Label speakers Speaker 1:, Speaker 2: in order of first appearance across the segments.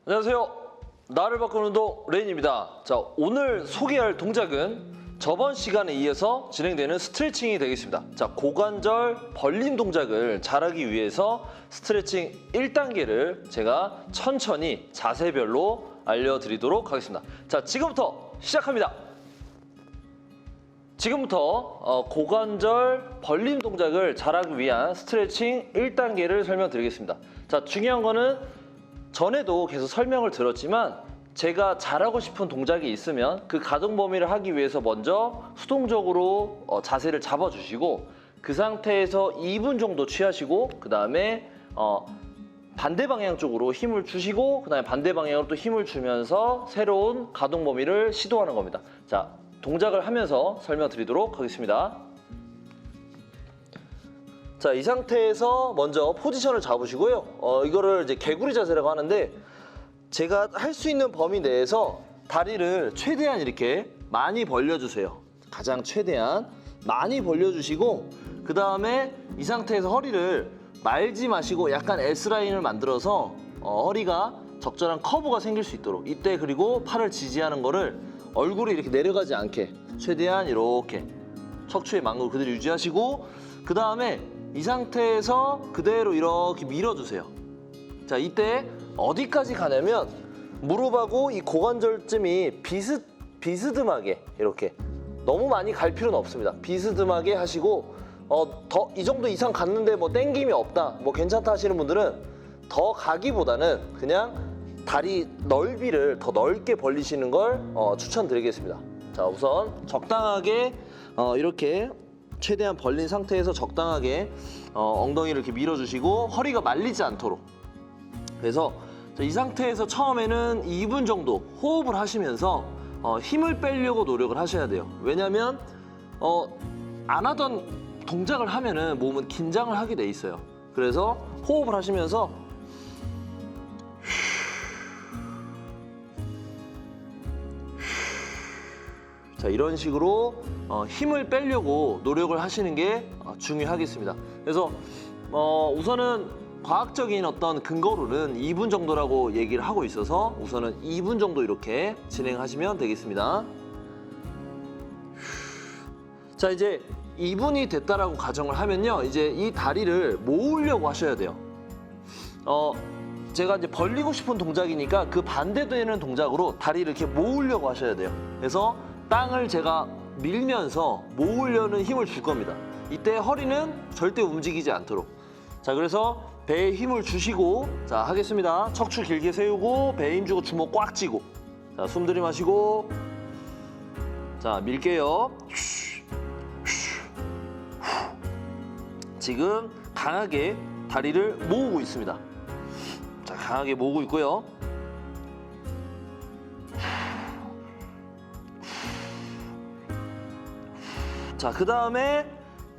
Speaker 1: 안녕하세요. 나를 바꾸는 운동 레인입니다. 자, 오늘 소개할 동작은 저번 시간에 이어서 진행되는 스트레칭이 되겠습니다. 자, 고관절 벌림 동작을 잘하기 위해서 스트레칭 1단계를 제가 천천히 자세별로 알려드리도록 하겠습니다. 자, 지금부터 시작합니다. 지금부터 고관절 벌림 동작을 잘하기 위한 스트레칭 1단계를 설명드리겠습니다. 자, 중요한 거는 전에도 계속 설명을 들었지만 제가 잘하고 싶은 동작이 있으면 그 가동 범위를 하기 위해서 먼저 수동적으로 자세를 잡아주시고 그 상태에서 2분 정도 취하시고 그 다음에 반대 방향 쪽으로 힘을 주시고 그 다음에 반대 방향으로 또 힘을 주면서 새로운 가동 범위를 시도하는 겁니다. 자, 동작을 하면서 설명드리도록 하겠습니다. 자, 이 상태에서 먼저 포지션을 잡으시고요. 이거를 이제 개구리 자세라고 하는데 제가 할 수 있는 범위 내에서 다리를 최대한 이렇게 많이 벌려주세요. 가장 최대한 많이 벌려주시고 그 다음에 이 상태에서 허리를 말지 마시고 약간 S라인을 만들어서 허리가 적절한 커브가 생길 수 있도록 이때 그리고 팔을 지지하는 거를 얼굴이 이렇게 내려가지 않게 최대한 이렇게 척추의 망국을 그대로 유지하시고 그 다음에 이 상태에서 그대로 이렇게 밀어주세요. 자, 이때 어디까지 가냐면 무릎하고 이 고관절쯤이 비스듬하게 이렇게 너무 많이 갈 필요는 없습니다. 비스듬하게 하시고 더 이 정도 이상 갔는데 뭐 땡김이 없다 뭐 괜찮다 하시는 분들은 더 가기보다는 그냥 다리 넓이를 더 넓게 벌리시는 걸 추천드리겠습니다. 자, 우선 적당하게 이렇게 최대한 벌린 상태에서 적당하게 엉덩이를 이렇게 밀어주시고 허리가 말리지 않도록. 그래서 이 상태에서 처음에는 2분 정도 호흡을 하시면서 힘을 빼려고 노력을 하셔야 돼요. 왜냐면 안 하던 동작을 하면은 몸은 긴장을 하게 돼 있어요. 그래서 호흡을 하시면서 자, 이런 식으로 힘을 빼려고 노력을 하시는 게 중요하겠습니다. 그래서 우선은 과학적인 어떤 근거로는 2분 정도라고 얘기를 하고 있어서 우선은 2분 정도 이렇게 진행하시면 되겠습니다. 자, 이제 2분이 됐다라고 가정을 하면요, 이제 이 다리를 모으려고 하셔야 돼요. 제가 이제 벌리고 싶은 동작이니까 그 반대되는 동작으로 다리를 이렇게 모으려고 하셔야 돼요. 그래서 땅을 제가 밀면서 모으려는 힘을 줄 겁니다. 이때 허리는 절대 움직이지 않도록. 자, 그래서 배에 힘을 주시고, 자, 하겠습니다. 척추 길게 세우고 배에 힘 주고 주먹 꽉 쥐고, 자, 숨 들이마시고, 자, 밀게요. 지금 강하게 다리를 모으고 있습니다. 자, 강하게 모으고 있고요. 자, 그 다음에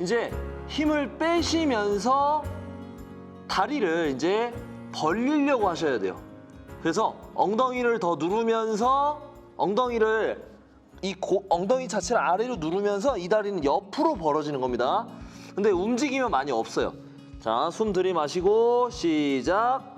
Speaker 1: 이제 힘을 빼시면서 다리를 이제 벌리려고 하셔야 돼요. 그래서 엉덩이를 더 누르면서 엉덩이를 엉덩이 자체를 아래로 누르면서 이 다리는 옆으로 벌어지는 겁니다. 근데 움직이면 많이 없어요. 자, 숨 들이마시고 시작.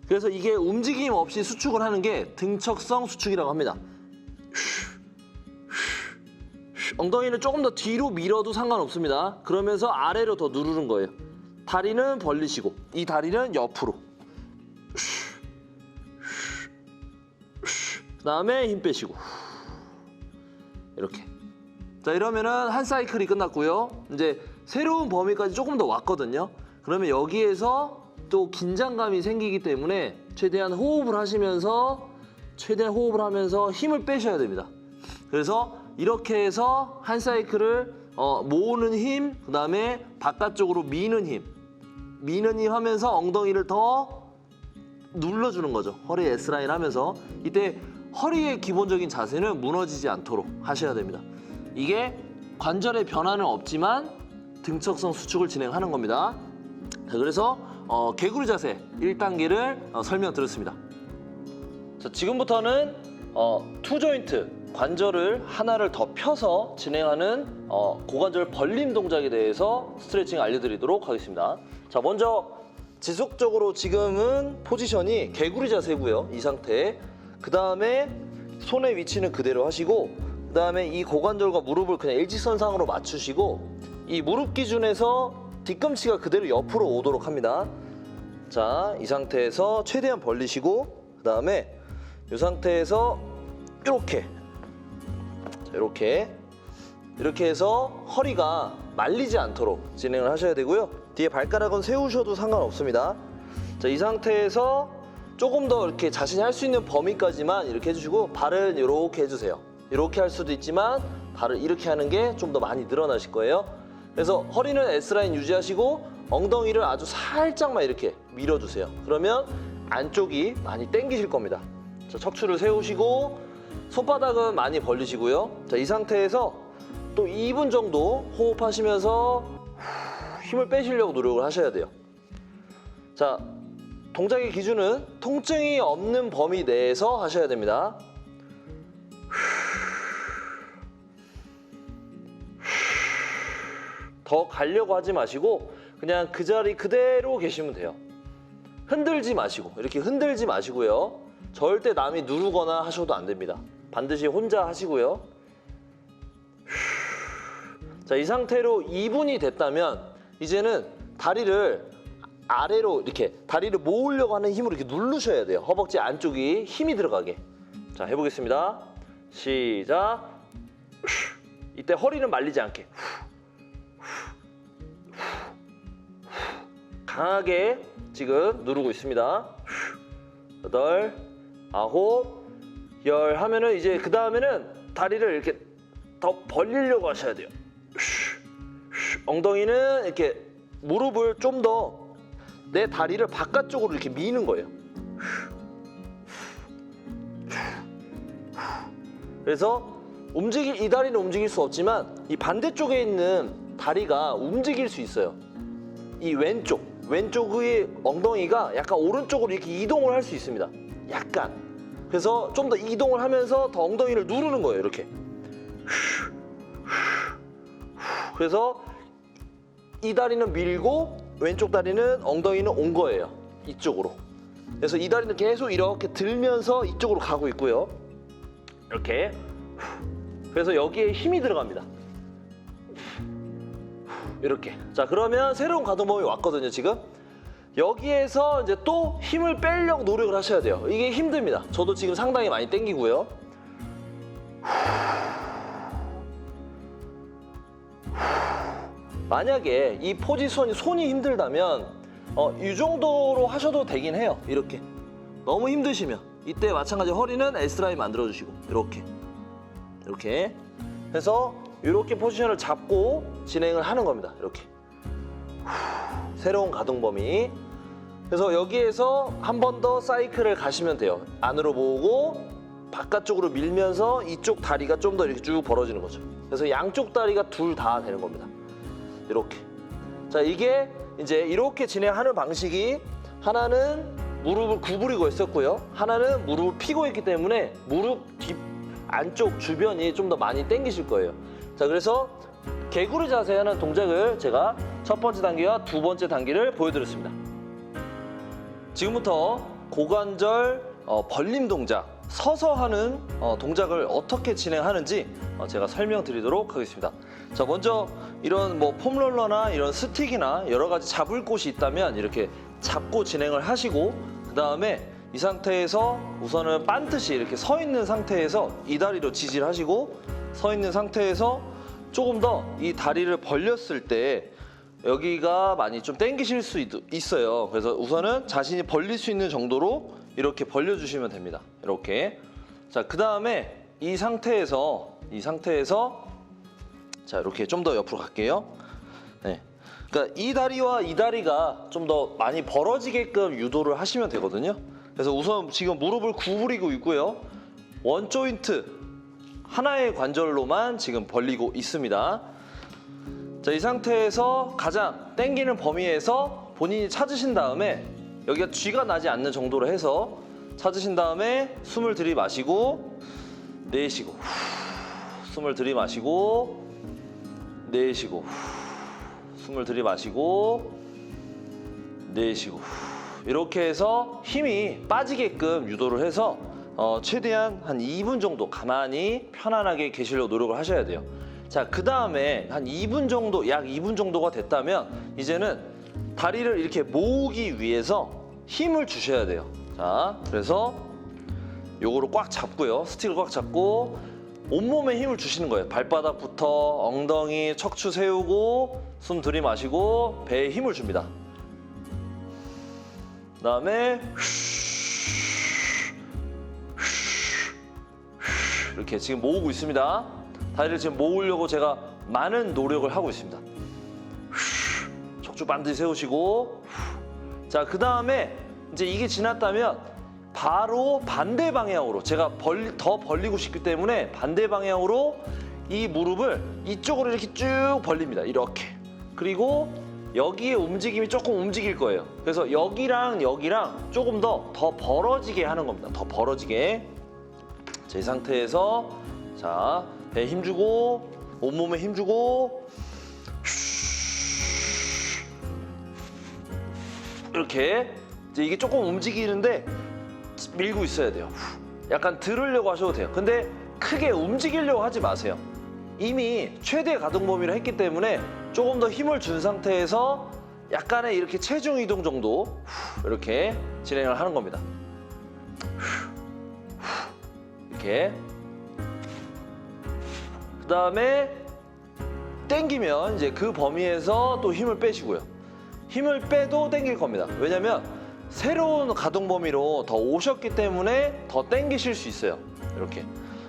Speaker 1: 그래서 이게 움직임 없이 수축을 하는 게 등척성 수축이라고 합니다. 엉덩이를 조금 더 뒤로 밀어도 상관없습니다. 그러면서 아래로 더 누르는 거예요. 다리는 벌리시고 이 다리는 옆으로. 그 다음에 힘 빼시고 이렇게. 자, 이러면은 한 사이클이 끝났고요. 이제 새로운 범위까지 조금 더 왔거든요. 그러면 여기에서 또 긴장감이 생기기 때문에 최대한 호흡을 하시면서 힘을 빼셔야 됩니다. 그래서 이렇게 해서 한 사이클을 모으는 힘, 그 다음에 바깥쪽으로 미는 힘 하면서 엉덩이를 더 눌러주는 거죠. 허리 S라인 하면서. 이때 허리의 기본적인 자세는 무너지지 않도록 하셔야 됩니다. 이게 관절의 변화는 없지만 등척성 수축을 진행하는 겁니다. 자, 그래서 개구리 자세 1단계를 설명드렸습니다. 자, 지금부터는 투 조인트 관절을 하나를 더 펴서 진행하는 고관절 벌림 동작에 대해서 스트레칭 알려드리도록 하겠습니다. 자, 먼저 지속적으로 지금은 포지션이 개구리 자세고요. 이 상태. 그 다음에 손의 위치는 그대로 하시고, 그 다음에 이 고관절과 무릎을 그냥 일직선상으로 맞추시고, 이 무릎 기준에서 뒤꿈치가 그대로 옆으로 오도록 합니다. 자, 이 상태에서 최대한 벌리시고, 그 다음에 이 상태에서 이렇게 이렇게 해서 허리가 말리지 않도록 진행을 하셔야 되고요. 뒤에 발가락은 세우셔도 상관없습니다. 자, 이 상태에서 조금 더 이렇게 자신이 할 수 있는 범위까지만 이렇게 해주시고, 발은 이렇게 해주세요. 이렇게 할 수도 있지만 발을 이렇게 하는 게 좀 더 많이 늘어나실 거예요. 그래서 허리는 S라인 유지하시고 엉덩이를 아주 살짝만 이렇게 밀어주세요. 그러면 안쪽이 많이 당기실 겁니다. 자, 척추를 세우시고 손바닥은 많이 벌리시고요. 자, 이 상태에서 또 2분 정도 호흡하시면서 힘을 빼시려고 노력을 하셔야 돼요. 자, 동작의 기준은 통증이 없는 범위 내에서 하셔야 됩니다. 더 가려고 하지 마시고 그냥 그 자리 그대로 계시면 돼요. 흔들지 마시고, 이렇게 흔들지 마시고요. 절대 남이 누르거나 하셔도 안 됩니다. 반드시 혼자 하시고요. 자, 이 상태로 2분이 됐다면 이제는 다리를 아래로 이렇게 다리를 모으려고 하는 힘으로 이렇게 누르셔야 돼요. 허벅지 안쪽이 힘이 들어가게. 자, 해보겠습니다. 시작. 이때 허리는 말리지 않게 강하게 지금 누르고 있습니다. 8, 9, 10 하면은 이제 그 다음에는 다리를 이렇게 더 벌리려고 하셔야 돼요. 엉덩이는 이렇게 무릎을 좀 더 내 다리를 바깥쪽으로 이렇게 미는 거예요. 그래서 이 다리는 움직일 수 없지만 이 반대쪽에 있는 다리가 움직일 수 있어요. 이 왼쪽의 엉덩이가 약간 오른쪽으로 이렇게 이동을 할 수 있습니다. 약간. 그래서 좀 더 이동을 하면서 더 엉덩이를 누르는 거예요. 이렇게. 그래서 이 다리는 밀고 왼쪽 다리는 엉덩이는 온 거예요. 이쪽으로. 그래서 이 다리는 계속 이렇게 들면서 이쪽으로 가고 있고요. 이렇게. 그래서 여기에 힘이 들어갑니다. 이렇게. 자, 그러면 새로운 가동 범위 왔거든요, 지금. 여기에서 이제 또 힘을 빼려고 노력을 하셔야 돼요. 이게 힘듭니다. 저도 지금 상당히 많이 당기고요. 만약에 이 포지션이 손이 힘들다면 이 정도로 하셔도 되긴 해요. 이렇게. 너무 힘드시면 이때 마찬가지 허리는 S라인 만들어주시고 이렇게 해서 이렇게 포지션을 잡고 진행을 하는 겁니다. 이렇게. 새로운 가동 범위. 그래서 여기에서 한 번 더 사이클을 가시면 돼요. 안으로 모으고 바깥쪽으로 밀면서 이쪽 다리가 좀 더 이렇게 쭉 벌어지는 거죠. 그래서 양쪽 다리가 둘 다 되는 겁니다. 이렇게. 자, 이게 이제 이렇게 진행하는 방식이 하나는 무릎을 구부리고 있었고요. 하나는 무릎을 펴고 있기 때문에 무릎 뒤 안쪽 주변이 좀 더 많이 당기실 거예요. 자, 그래서 개구리 자세 하는 동작을 제가 첫 번째 단계와 두 번째 단계를 보여드렸습니다. 지금부터 고관절 벌림 동작, 서서 하는 동작을 어떻게 진행하는지 제가 설명드리도록 하겠습니다. 자, 먼저 이런 뭐 폼롤러나 이런 스틱이나 여러 가지 잡을 곳이 있다면 이렇게 잡고 진행을 하시고, 그 다음에 이 상태에서 우선은 반듯이 이렇게 서 있는 상태에서 이 다리로 지지하시고, 서 있는 상태에서 조금 더 이 다리를 벌렸을 때 여기가 많이 좀 당기실 수 있어요. 그래서 우선은 자신이 벌릴 수 있는 정도로 이렇게 벌려주시면 됩니다. 이렇게. 자, 그 다음에 이 상태에서 자, 이렇게 좀 더 옆으로 갈게요. 네. 그러니까 이 다리와 이 다리가 좀 더 많이 벌어지게끔 유도를 하시면 되거든요. 그래서 우선 지금 무릎을 구부리고 있고요. 원 조인트 하나의 관절로만 지금 벌리고 있습니다. 자, 이 상태에서 가장 당기는 범위에서 본인이 찾으신 다음에 여기가 쥐가 나지 않는 정도로 해서 찾으신 다음에 숨을 들이마시고 내쉬고 숨을 들이마시고 내쉬고 숨을 들이마시고 내쉬고 이렇게 해서 힘이 빠지게끔 유도를 해서 최대한 한 2분 정도 가만히 편안하게 계시려고 노력을 하셔야 돼요. 자, 그 다음에 한 2분 정도, 약 2분 정도가 됐다면 이제는 다리를 이렇게 모으기 위해서 힘을 주셔야 돼요. 자, 그래서 요거를 꽉 잡고요. 스틱을 꽉 잡고 온몸에 힘을 주시는 거예요. 발바닥부터 엉덩이, 척추 세우고 숨 들이마시고 배에 힘을 줍니다. 그 다음에 이렇게 지금 모으고 있습니다. 다리를 지금 모으려고 제가 많은 노력을 하고 있습니다. 척추 반드시 세우시고 자, 그 다음에 이제 이게 지났다면 바로 반대 방향으로 제가 더 벌리고 싶기 때문에 반대 방향으로 이 무릎을 이쪽으로 이렇게 쭉 벌립니다. 이렇게. 그리고 여기에 움직임이 조금 움직일 거예요. 그래서 여기랑 여기랑 조금 더 벌어지게 하는 겁니다. 더 벌어지게. 자, 이 상태에서 자, 배에 힘주고 온몸에 힘주고 이렇게 이제 이게 조금 움직이는데 밀고 있어야 돼요. 약간 들으려고 하셔도 돼요. 근데 크게 움직이려고 하지 마세요. 이미 최대 가동 범위를 했기 때문에 조금 더 힘을 준 상태에서 약간의 이렇게 체중 이동 정도 이렇게 진행을 하는 겁니다. 이렇게. 그 다음에 당기면 이제 그 범위에서 또 힘을 빼시고요. 힘을 빼도 당길 겁니다. 왜냐면 새로운 가동 범위로 더 오셨기 때문에 더 당기실 수 있어요. 이렇게.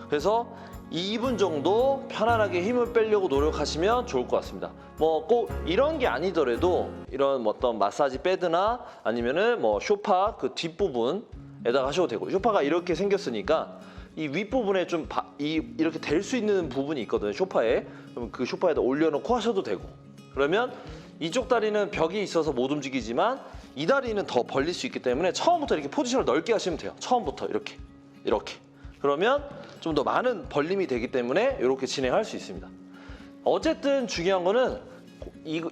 Speaker 1: 그래서 2분 정도 편안하게 힘을 빼려고 노력하시면 좋을 것 같습니다. 뭐 꼭 이런 게 아니더라도 이런 어떤 마사지 패드나 아니면은 뭐 쇼파 그 뒷부분에다가 하셔도 되고, 쇼파가 이렇게 생겼으니까 이 윗부분에 좀 이렇게 될 수 있는 부분이 있거든요. 쇼파에. 그럼 그 쇼파에다 올려놓고 하셔도 되고, 그러면 이쪽 다리는 벽이 있어서 못 움직이지만 이 다리는 더 벌릴 수 있기 때문에 처음부터 이렇게 포지션을 넓게 하시면 돼요. 처음부터 이렇게 그러면 좀 더 많은 벌림이 되기 때문에 이렇게 진행할 수 있습니다. 어쨌든 중요한 거는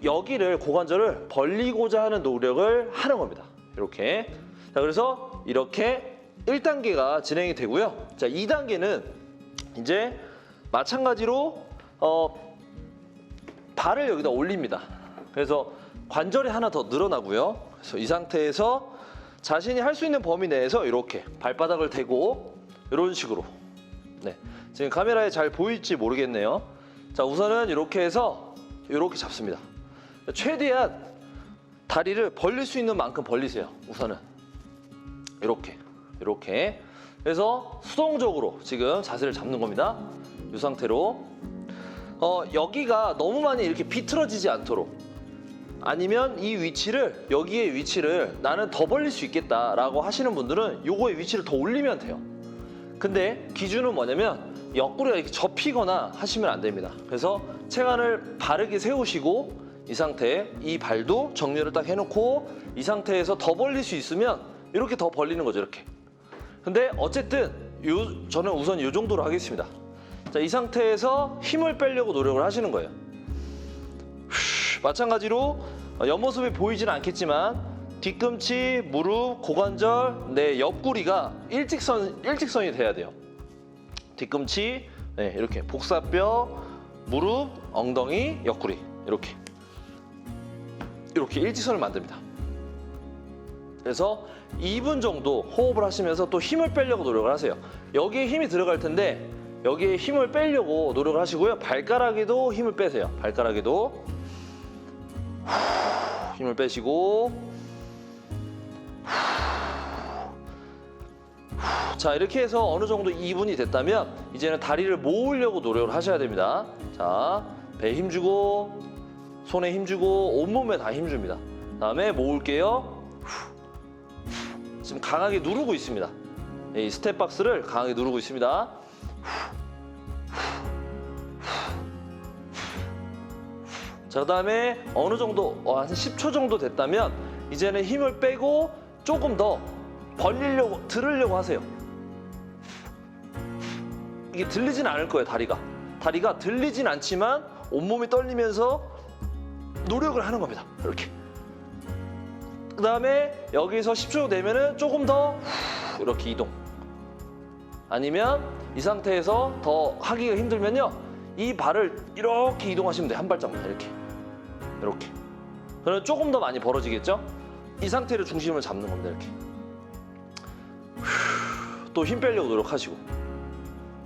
Speaker 1: 여기를 고관절을 벌리고자 하는 노력을 하는 겁니다. 이렇게. 자, 그래서 이렇게 1단계가 진행이 되고요. 자, 2단계는 이제 마찬가지로 발을 여기다 올립니다. 그래서 관절이 하나 더 늘어나고요. 그래서 이 상태에서 자신이 할 수 있는 범위 내에서 이렇게 발바닥을 대고 이런 식으로. 네, 지금 카메라에 잘 보일지 모르겠네요. 자, 우선은 이렇게 해서 이렇게 잡습니다. 최대한 다리를 벌릴 수 있는 만큼 벌리세요. 우선은 이렇게 그래서 수동적으로 지금 자세를 잡는 겁니다. 이 상태로 여기가 너무 많이 이렇게 비틀어지지 않도록, 아니면 이 위치를, 여기의 위치를 나는 더 벌릴 수 있겠다라고 하시는 분들은 요거의 위치를 더 올리면 돼요. 근데 기준은 뭐냐면 옆구리가 이렇게 접히거나 하시면 안 됩니다. 그래서 체간을 바르게 세우시고 이 상태, 이 발도 정렬을 딱 해놓고 이 상태에서 더 벌릴 수 있으면 이렇게 더 벌리는 거죠. 이렇게. 근데 어쨌든 저는 우선 이 정도로 하겠습니다. 자, 이 상태에서 힘을 빼려고 노력을 하시는 거예요. 마찬가지로 옆모습이 보이지는 않겠지만 뒤꿈치, 무릎, 고관절, 내 옆구리가 일직선이 돼야 돼요. 뒤꿈치, 네, 이렇게 복사뼈, 무릎, 엉덩이, 옆구리 이렇게 일직선을 만듭니다. 그래서 2분 정도 호흡을 하시면서 또 힘을 빼려고 노력을 하세요. 여기에 힘이 들어갈 텐데 여기에 힘을 빼려고 노력을 하시고요. 발가락에도 힘을 빼세요. 발가락에도 힘을 빼시고, 자, 이렇게 해서 어느 정도 2분이 됐다면 이제는 다리를 모으려고 노력을 하셔야 됩니다. 자, 배에 힘주고 손에 힘주고 온몸에 다 힘줍니다. 다음에 모을게요. 지금 강하게 누르고 있습니다. 이 스텝박스를 강하게 누르고 있습니다. 자, 그 다음에 어느 정도 한 10초 정도 됐다면 이제는 힘을 빼고 조금 더 들으려고 하세요. 이게 들리진 않을 거예요. 다리가 들리진 않지만 온몸이 떨리면서 노력을 하는 겁니다. 이렇게. 그 다음에 여기서 10초 되면은 조금 더 이렇게 이동. 아니면 이 상태에서 더 하기가 힘들면요, 이 발을 이렇게 이동하시면 돼요. 한 발짝만 이렇게. 그러면 조금 더 많이 벌어지겠죠? 이 상태로 중심을 잡는 겁니다. 이렇게. 또 힘 빼려고 노력하시고,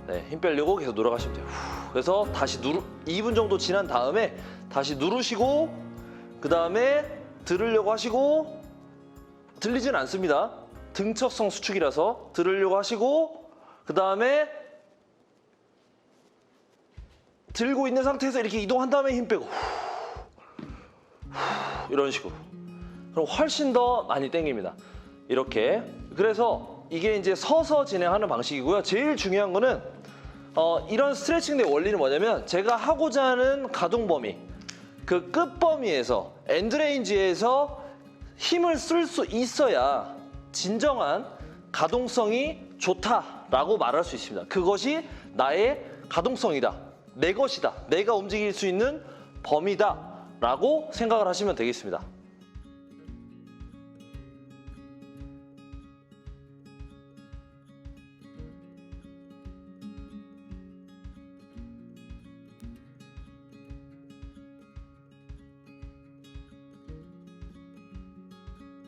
Speaker 1: 네, 힘 빼려고 계속 노력하시면 돼요. 그래서 다시 2분 정도 지난 다음에 다시 누르시고, 그 다음에 들으려고 하시고, 들리진 않습니다. 등척성 수축이라서 들으려고 하시고, 그 다음에 들고 있는 상태에서 이렇게 이동한 다음에 힘 빼고, 이런 식으로. 그럼 훨씬 더 많이 당깁니다. 이렇게. 그래서 이게 이제 서서 진행하는 방식이고요. 제일 중요한 거는 이런 스트레칭의 원리는 뭐냐면, 제가 하고자 하는 가동 범위, 그 끝 범위에서 엔드레인지에서 힘을 쓸 수 있어야 진정한 가동성이 좋다라고 말할 수 있습니다. 그것이 나의 가동성이다, 내 것이다, 내가 움직일 수 있는 범위다라고 생각을 하시면 되겠습니다.